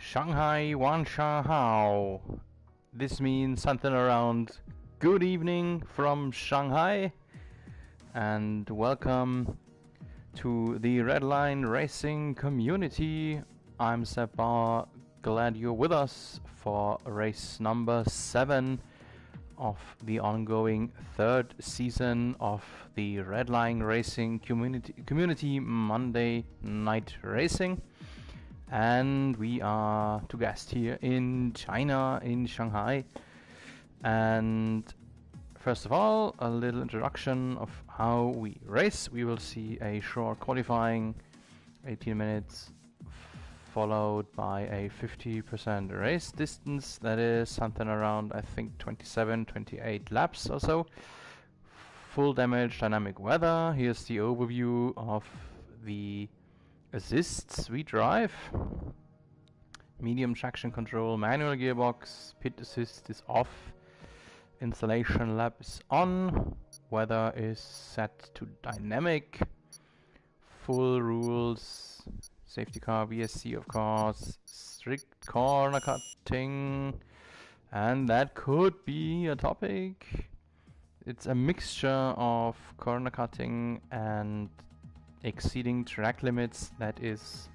Shanghai Wan Hao. This means something around good evening from Shanghai, and welcome to the Red Line Racing community. I'm Sepp Bauer, glad you're with us for race number 7 of the ongoing third season of the Red Line Racing community Monday Night Racing. And we are to guest here in China, in Shanghai. And first of all, a little introduction of how we race. We will see a short qualifying, 18 minutes, followed by a 50% race distance. That is something around, I think, 27, 28 laps or so. Full damage, dynamic weather. Here's the overview of the assists we drive. Medium traction control, manual gearbox, pit assist is off, installation lab is on, weather is set to dynamic, full rules, safety car, VSC of course, strict corner cutting, and that could be a topic. It's a mixture of corner cutting and exceeding track limits that is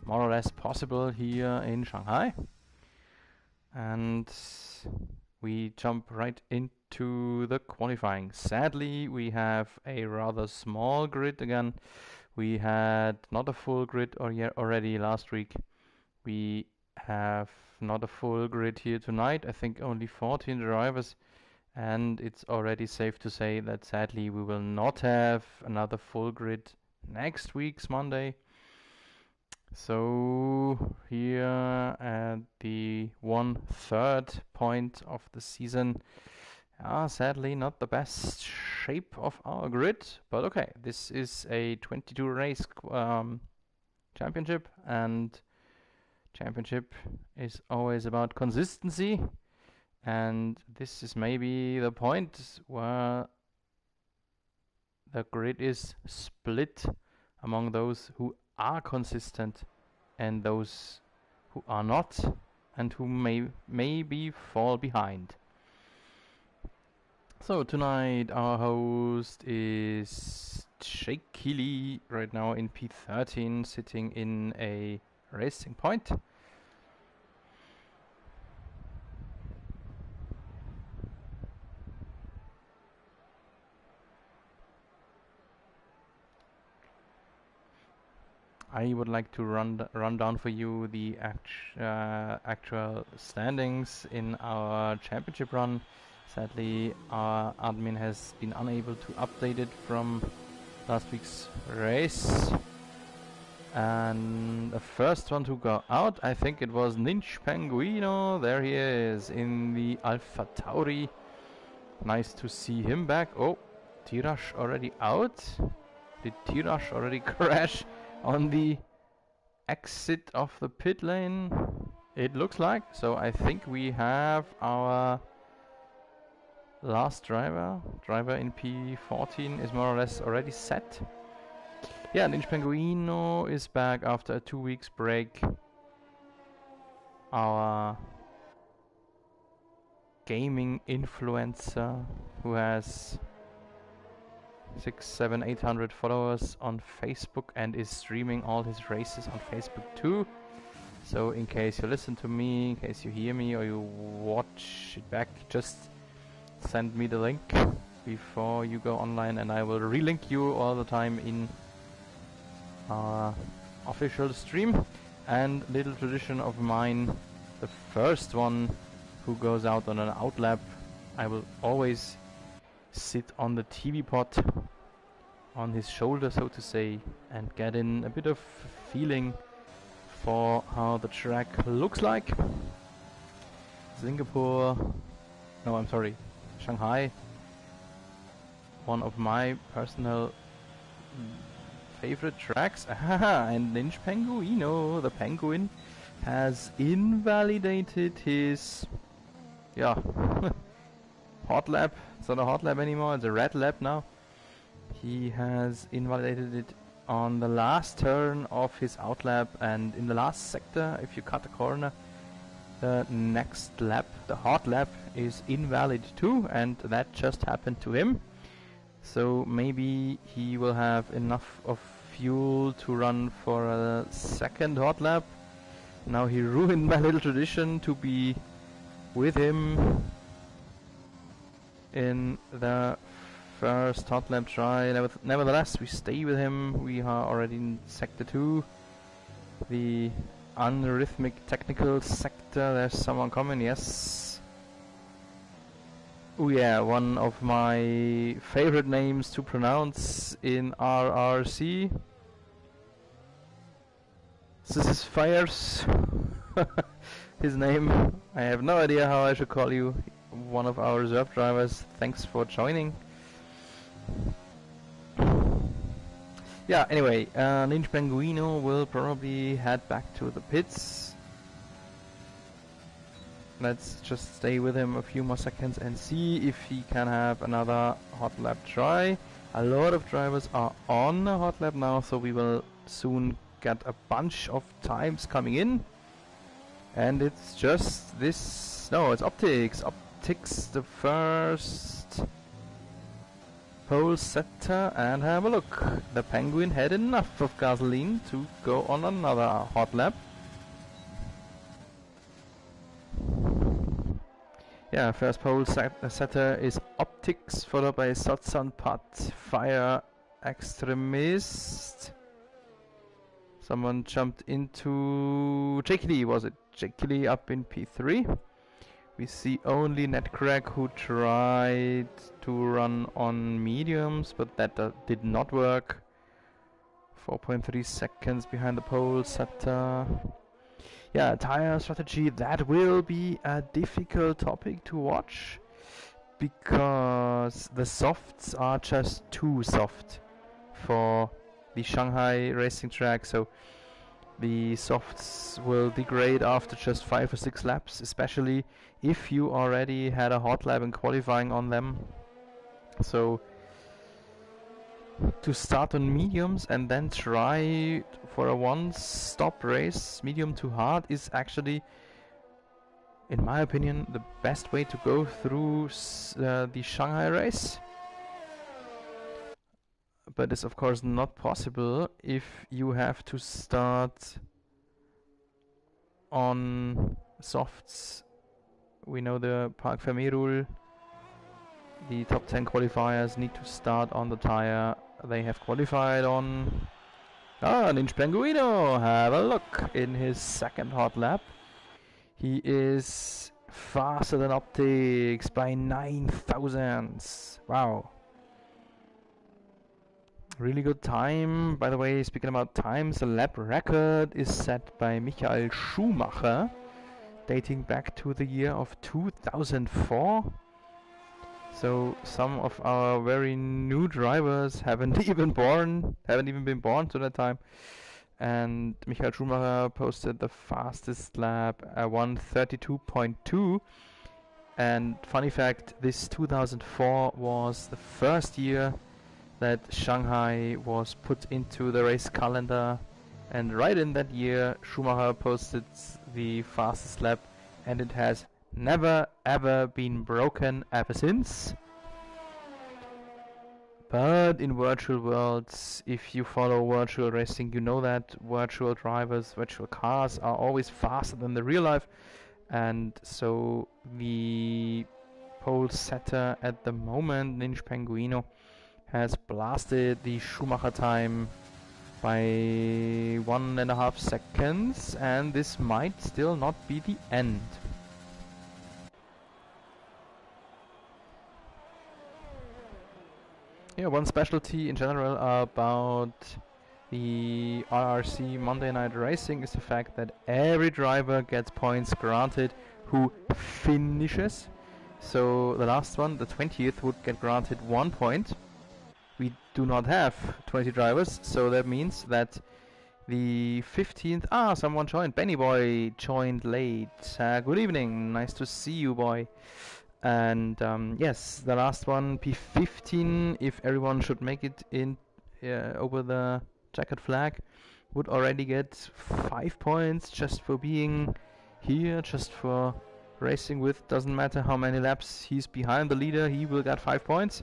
more or less possible here in Shanghai. And we jump right into the qualifying. Sadly, we have a rather small grid again. We had not a full grid already last week. We have not a full grid here tonight. I think only 14 drivers. And it's already safe to say that sadly we will not have another full grid next week's Monday. So here at the 1/3 point of the season, sadly not the best shape of our grid, but okay, this is a 22 race championship, and championship is always about consistency, and this is maybe the point where the grid is split among those who are consistent and those who are not, and who maybe fall behind. So tonight our host is Jake Keeley, right now in P13, sitting in a racing point. I would like to run down for you the actual standings in our championship run. Sadly, our admin has been unable to update it from last week's race. And the first one to go out, I think it was Ninja Penguino. There he is in the Alpha Tauri. Nice to see him back. Oh, Tirash already out. Did Tirash already crash on the exit of the pit lane? It looks like. So I think we have our last driver in P14 is more or less already set. Yeah, Ninja Penguino is back after a 2 weeks break. Our gaming influencer who has 600, 700, 800 followers on Facebook and is streaming all his races on Facebook too. So in case you listen to me, in case you hear me or you watch it back, just send me the link before you go online and I will relink you all the time in our official stream. And little tradition of mine, the first one who goes out on an outlap, I will always sit on the TV pod on his shoulder, so to say, and get in a bit of feeling for how the track looks like. Shanghai, one of my personal favorite tracks. And Ninja Penguino, the penguin, has invalidated his hot lap. It's not a hot lap anymore, it's a red lap now. He has invalidated it on the last turn of his outlap, and in the last sector, if you cut the corner, the next lap, the hot lap, is invalid too, and that just happened to him. So maybe he will have enough of fuel to run for a second hot lap. Now he ruined my little tradition to be with him in the first hot lap try. Nevertheless, we stay with him. We are already in sector 2. The unrhythmic technical sector. There's someone coming, yes. Oh yeah, one of my favorite names to pronounce in RRC. This is Fires. His name. I have no idea how I should call you. One of our reserve drivers. Thanks for joining. Yeah, anyway, Ninja Penguino will probably head back to the pits. Let's just stay with him a few more seconds and see if he can have another hot lap try. A lot of drivers are on a hot lap now, so we will soon get a bunch of times coming in. And it's just this... no, it's Optics. Optics, the first pole setter, and have a look. The Penguin had enough of gasoline to go on another hot lap. Yeah, first pole setter is Optics, followed by Sotsanpat, Fire Extremist. Someone jumped into Jakely, was it? Jakely up in P3. We see only Netcrack, who tried to run on mediums, but that did not work. 4.3 seconds behind the pole setter. Yeah, tire strategy, that will be a difficult topic to watch, because the softs are just too soft for the Shanghai racing track, so the softs will degrade after just 5 or 6 laps, especially if you already had a hot lap in qualifying on them. So to start on mediums and then try for a one-stop race, medium to hard, is actually, in my opinion, the best way to go through the Shanghai race. But it's of course not possible if you have to start on softs. We know the Parc Fermé rule. The top 10 qualifiers need to start on the tire they have qualified on. Ah, Ninja Penguino, have a look in his second hot lap. He is faster than Optics by 9 thousandths. Wow. Really good time. By the way, speaking about times, the lap record is set by Michael Schumacher, dating back to the year of 2004. So some of our very new drivers haven't even been born to that time. And Michael Schumacher posted the fastest lap, 1:32.2. And funny fact, this 2004 was the first year that Shanghai was put into the race calendar, and right in that year Schumacher posted the fastest lap, and it has never ever been broken ever since. But in virtual worlds, if you follow virtual racing, you know that virtual drivers, virtual cars are always faster than the real life, and so the pole setter at the moment, Ninja Penguino, has blasted the Schumacher time by 1.5 seconds, and this might still not be the end. Yeah, one specialty in general about the RRC Monday Night Racing is the fact that every driver gets points granted who finishes. So the last one, the 20th, would get granted 1 point. We do not have 20 drivers, so that means that the 15th... Ah, someone joined. Benny Boy joined late. Good evening. Nice to see you, boy. And yes, the last one, P15, if everyone should make it in over the checkered flag, would already get 5 points just for being here, just for racing with. Doesn't matter how many laps he's behind the leader, he will get 5 points.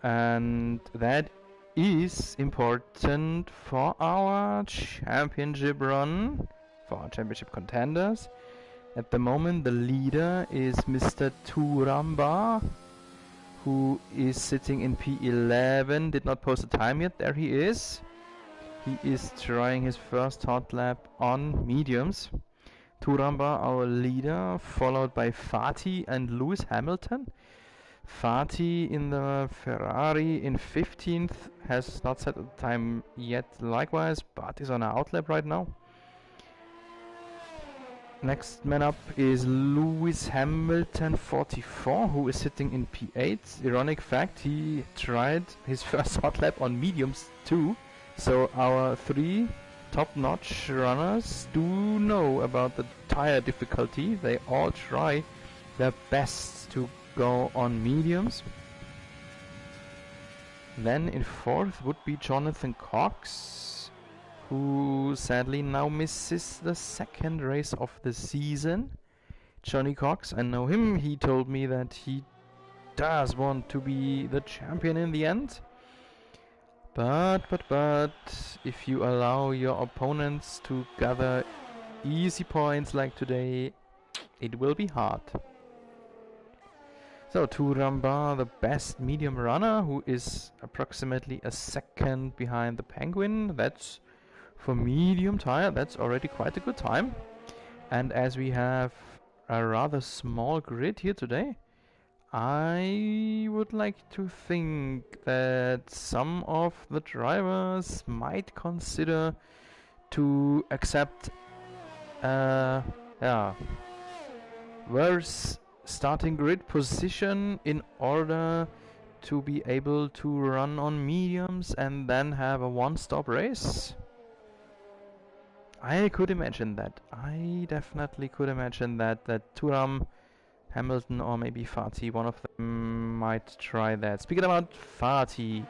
And that is important for our championship run, for our championship contenders. At the moment the leader is Mr. Turamba, who is sitting in P11, did not post a time yet. There he is. He is trying his first hot lap on mediums. Turamba, our leader, followed by Fatih and Lewis Hamilton. Fatih in the Ferrari in 15th, has not set a time yet likewise, but is on an outlap right now. Next man up is Lewis Hamilton 44, who is sitting in P8. Ironic fact, he tried his first hot lap on mediums too. So our 3 top-notch runners do know about the tire difficulty. They all try their best to go on mediums. Then in 4th would be Jonathan Cox, who sadly now misses the 2nd race of the season. Johnny Cox, I know him, he told me that he does want to be the champion in the end. But, if you allow your opponents to gather easy points like today, it will be hard. So Turamba, the best medium runner, who is approximately a 2nd behind the Penguin. That's, for medium tire, that's already quite a good time. And as we have a rather small grid here today, I would like to think that some of the drivers might consider to accept worse starting grid position in order to be able to run on mediums and then have a one-stop race. I could imagine that. I definitely could imagine that Turam, Hamilton, or maybe Fatih, one of them might try that. Speaking about Fatih,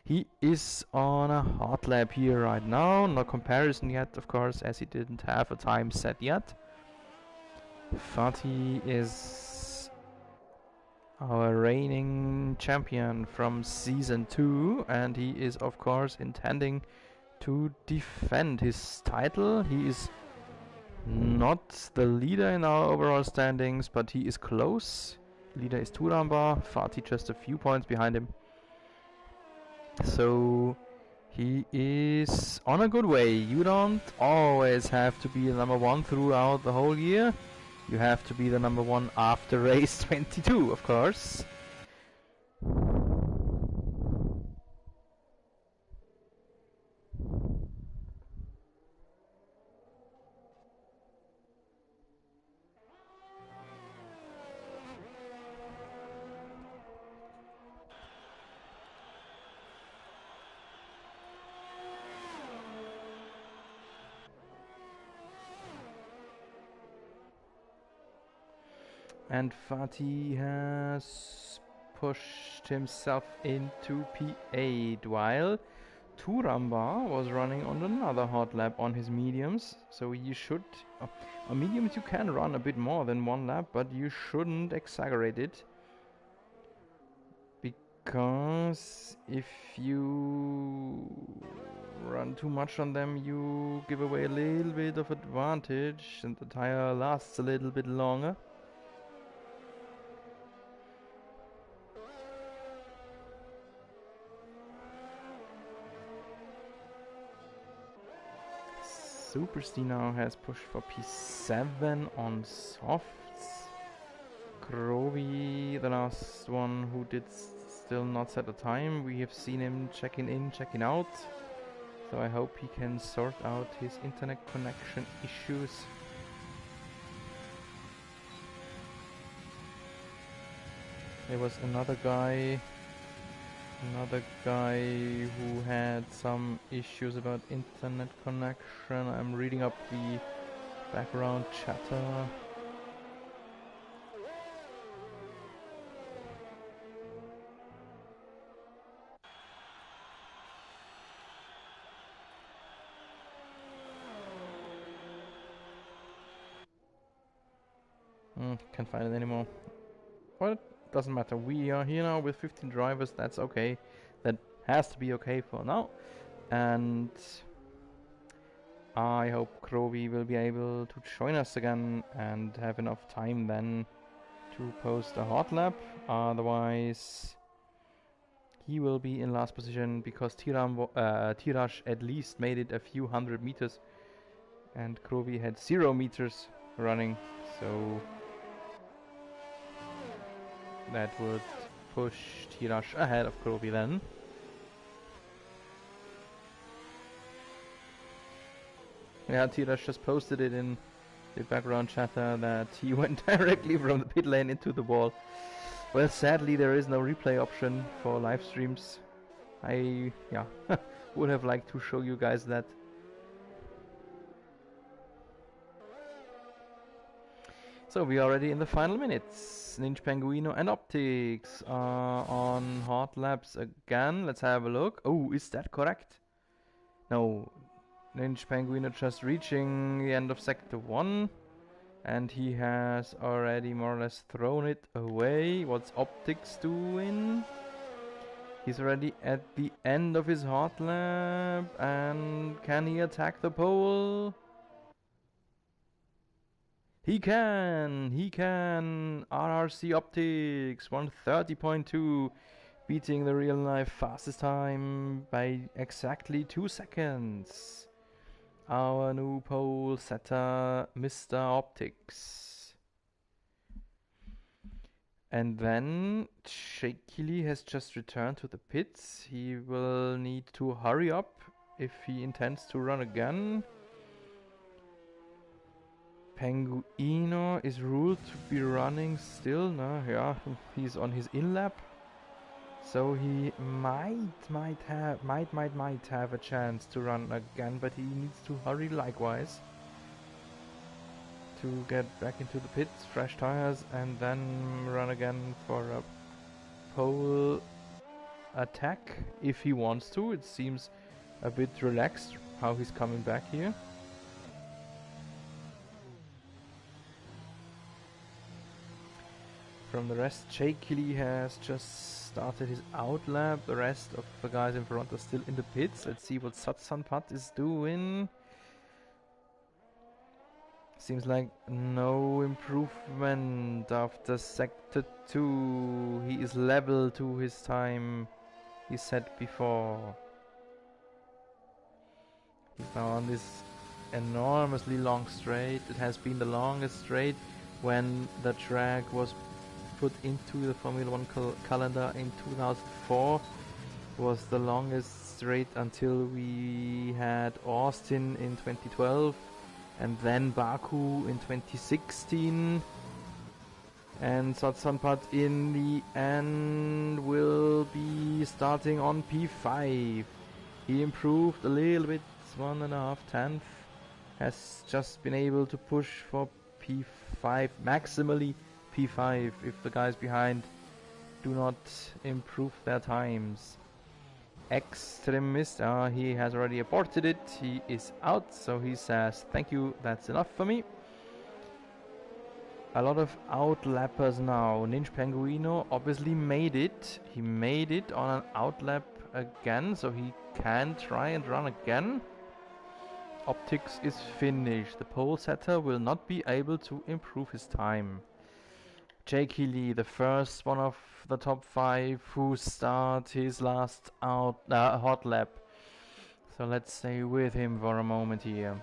he is on a hot lap here right now. No comparison yet, of course, as he didn't have a time set yet. Fatih is our reigning champion from season 2, and he is of course intending to defend his title. He is not the leader in our overall standings, but he is close. Leader is Turamba, Fatih just a few points behind him. So he is on a good way. You don't always have to be the number 1 throughout the whole year. You have to be the number 1 after race 22, of course. And Fatih has pushed himself into P8 while Turamba was running on another hot lap on his mediums. So you should... on mediums you can run a bit more than 1 lap, but you shouldn't exaggerate it. Because if you run too much on them, you give away a little bit of advantage and the tire lasts a little bit longer. Superstea now has pushed for P7 on softs. Krovi, the last one who did still not set a time. We have seen him checking in, checking out. So I hope he can sort out his internet connection issues. There was another guy who had some issues about internet connection. I'm reading up the background chatter. Can't find it anymore. Well, it doesn't matter. We are here now with 15 drivers. That's okay. That has to be okay for now. And I hope Krovi will be able to join us again and have enough time then to post a hot lap. Otherwise, he will be in last position because Tirash at least made it a few hundred meters and Krovi had 0 meters running, so that would push Tirash ahead of Krovi then. Yeah, Tirash just posted it in the background chatter that he went directly from the pit lane into the wall. Well, sadly there is no replay option for live streams. I would have liked to show you guys that. So we are already in the final minutes. Ninja Penguino and Optics are on hot laps again. Let's have a look. Oh, is that correct? No. Ninja Penguino just reaching the end of sector 1. And he has already more or less thrown it away. What's Optics doing? He's already at the end of his hot lap. And can he attack the pole? He can! RRC Optics 130.2, beating the real life fastest time by exactly 2 seconds. Our new pole setter, Mr. Optics. And then Shakily has just returned to the pits. He will need to hurry up if he intends to run again. Penguino is ruled to be running still. No, yeah, he's on his in lap, so he might have a chance to run again, but he needs to hurry likewise to get back into the pits, fresh tires, and then run again for a pole attack if he wants to. It seems a bit relaxed how he's coming back here. From the rest, Shakily has just started his out lap. The rest of the guys in front are still in the pits. Let's see what Satsanpat is doing. Seems like no improvement after sector 2. He is level to his time he set before. He's now on this enormously long straight. It has been the longest straight when the track was put into the Formula 1 calendar in 2004. It was the longest straight until we had Austin in 2012 and then Baku in 2016. And Satsanpat in the end will be starting on P5. He improved a little bit, 1.5 tenths. Has just been able to push for P5, maximally P5 if the guys behind do not improve their times. Extremist, he has already aborted it. He is out, so he says thank you, that's enough for me. A lot of outlappers now. Ninja Penguino obviously made it. He made it on an outlap again, so he can try and run again. Optics is finished. The pole setter will not be able to improve his time. Jakey Lee, the first one of the top 5 who start his last hot lap. So let's stay with him for a moment here.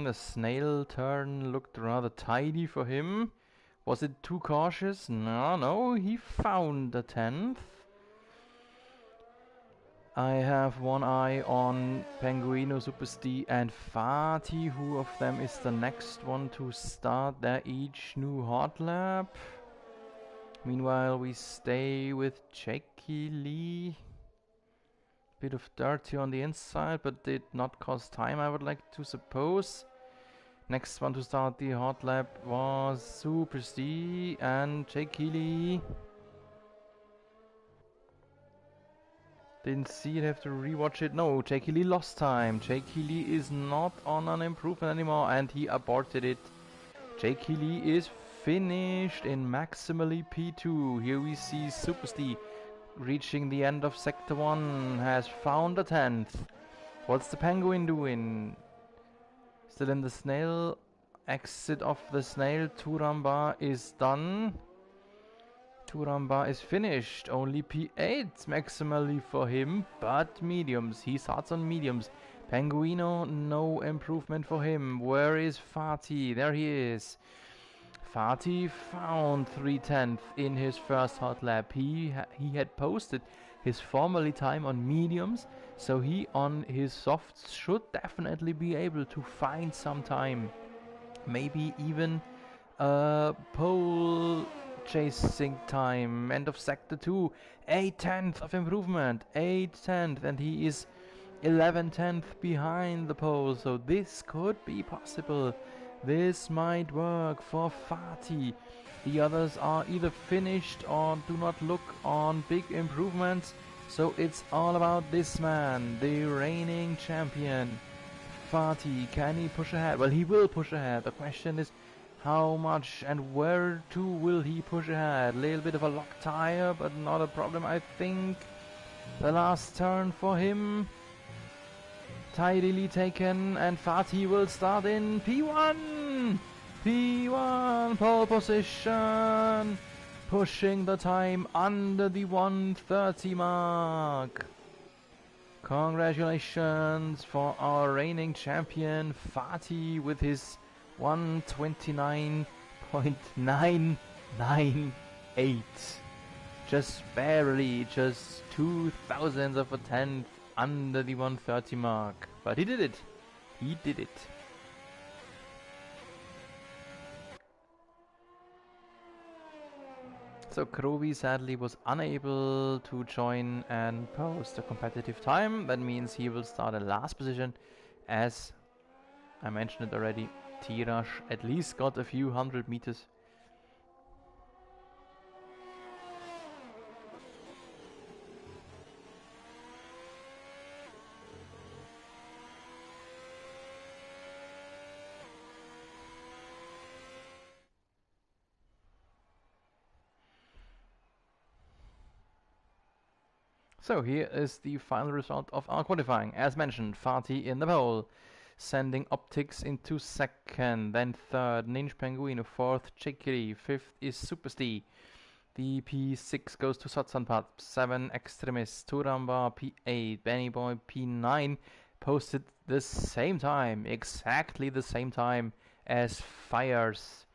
The snail turn looked rather tidy for him. Was it too cautious? No, he found a 10th. I have one eye on Penguino, Super Stee and Fati. Who of them is the next one to start their each new hot lap? Meanwhile, we stay with Jakey Lee. Bit of dirty on the inside, but did not cost time, I would like to suppose. Next one to start the hot lap was Super Stee and Jakey Lee. Didn't see it, have to rewatch it. No, Jake Healy lost time. Jake Healy is not on an improvement anymore and he aborted it. Jake Healy is finished in maximally P2. Here we see Super Steve reaching the end of Sector 1, has found a 10th. What's the penguin doing? Still in the snail. Exit of the snail. Turamba is done. Turamba is finished. Only P8 maximally for him, but mediums. He starts on mediums. Penguino, no improvement for him. Where is Fatih? There he is. Fatih found 3/10 in his first hot lap. He had posted his formerly time on mediums, so he on his softs should definitely be able to find some time. Maybe even a pole chasing time. End of sector 2. 8/10 of improvement. 8/10, and he is 11/10 behind the pole, so this could be possible. This might work for Fatih. The others are either finished or do not look on big improvements, so it's all about this man, the reigning champion. Fatih, can he push ahead? Well, he will push ahead. The question is how much and where to will he push ahead? A little bit of a lock tire, but not a problem, I think. The last turn for him. Tidily taken, and Fatih will start in P1! P1 pole position! Pushing the time under the 1:30 mark. Congratulations for our reigning champion Fatih with his 1:29.998. Just barely, just 0.02 of a tenth under the 1:30 mark. But he did it. He did it. So Krovi sadly was unable to join and post a competitive time. That means he will start at last position, as I mentioned it already. Tirash at least got a few 100 meters. So here is the final result of our qualifying. As mentioned, Fatih in the pole, sending Optics into second, then third, Ninja Penguino, fourth, Chikiri, fifth is Super Steve. The P6 goes to Satsanpat, 7 Extremis, Turamba P8, Benny Boy P9, posted the same time, exactly the same time as Fires.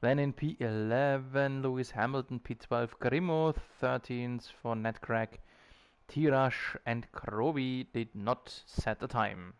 Then in P11, Lewis Hamilton, P12, Grimo, 13th for Netcrack. Tirash and Krovi did not set a time.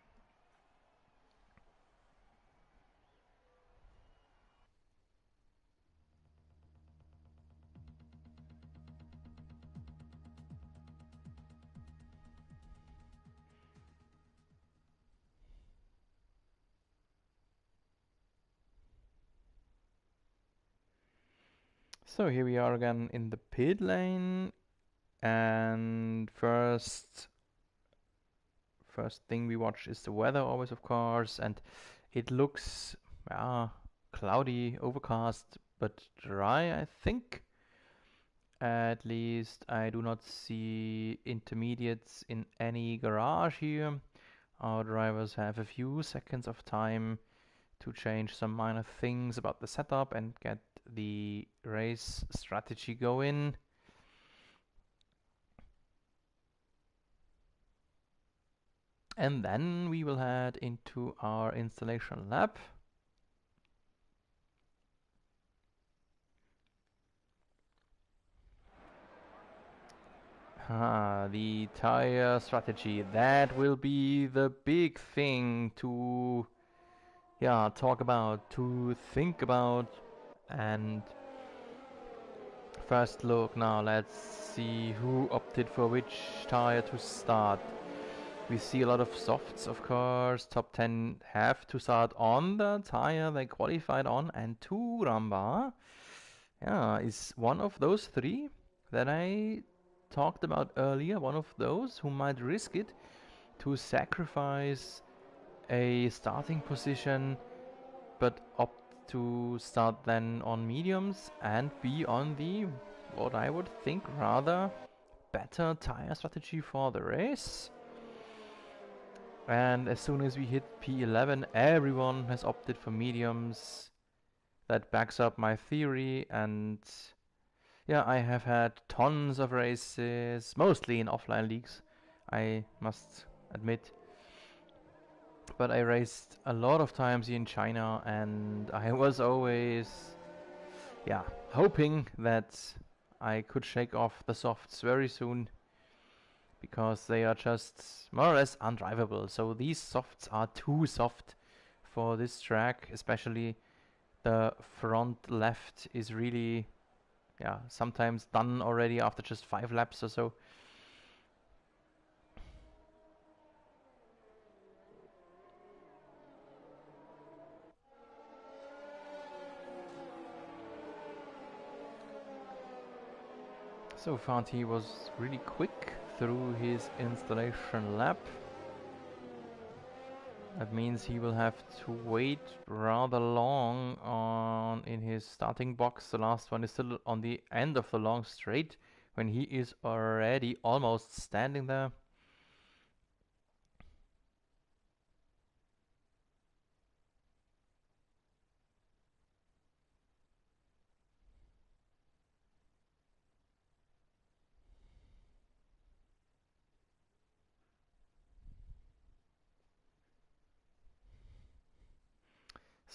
So here we are again in the pit lane, and first thing we watch is the weather always, of course, and it looks cloudy, overcast, but dry, I think. At least I do not see intermediates in any garage here. Our drivers have a few seconds of time to change some minor things about the setup and get the race strategy going. And then we will head into our installation lab. The tire strategy. That will be the big thing to talk about, to think about. And first look now, let's see who opted for which tire to start. We see a lot of softs, of course. Top 10 have to start on the tire they qualified on, and Turamba is one of those three that I talked about earlier, one of those who might risk it to sacrifice a starting position but opt to start then on mediums and be on the, what I would think, rather better tire strategy for the race. And as soon as we hit P11, everyone has opted for mediums. That backs up my theory, and yeah, I have had tons of races, mostly in offline leagues, I must admit. But I raced a lot of times in China, and I was always, yeah, hoping that I could shake off the softs very soon, because they are just more or less undrivable. So these softs are too soft for this track, especially the front left is really, yeah, sometimes done already after just 5 laps or so. So Fatih was really quick through his installation lap. That means he will have to wait rather long on in his starting box. The last one is still on the end of the long straight when he is already almost standing there.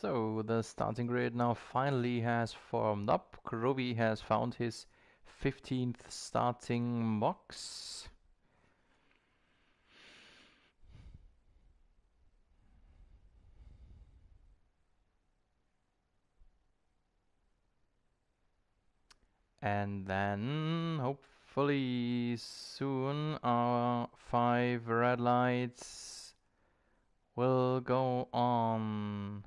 So the starting grid now finally has formed up. Groby has found his 15th starting box. And then hopefully soon our 5 red lights will go on.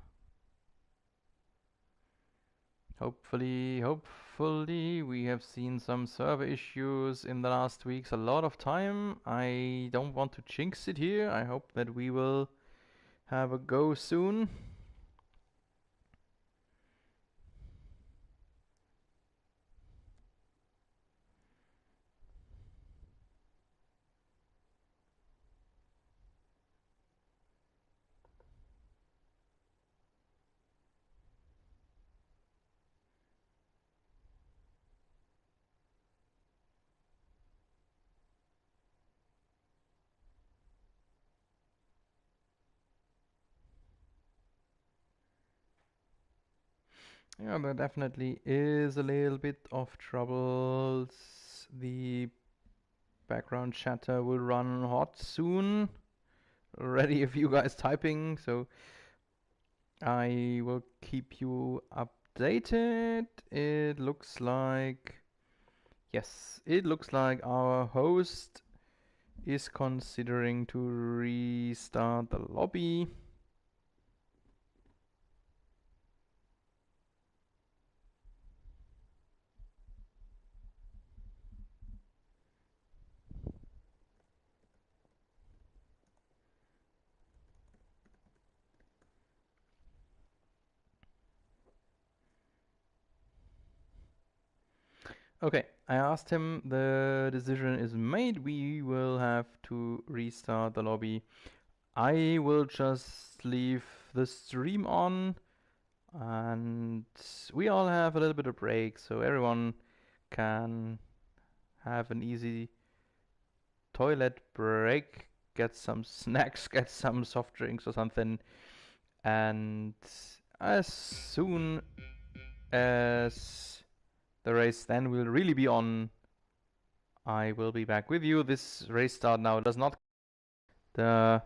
Hopefully we have seen some server issues in the last weeks a lot of time. I don't want to jinx it here. I hope that we will have a go soon. Yeah, there definitely is a little bit of troubles. The background chatter will run hot soon. Already a few guys typing, so I will keep you updated. It looks like, yes, it looks like our host is considering to restart the lobby. Okay, I asked him, the decision is made. We will have to restart the lobby. I will just leave the stream on, and we all have a little bit of break, so everyone can have an easy toilet break, get some snacks, get some soft drinks or something, and as soon as the race then will really be on, I will be back with you. This race start now does not yeah,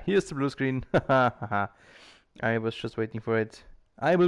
here's the blue screen. I was just waiting for it. I will be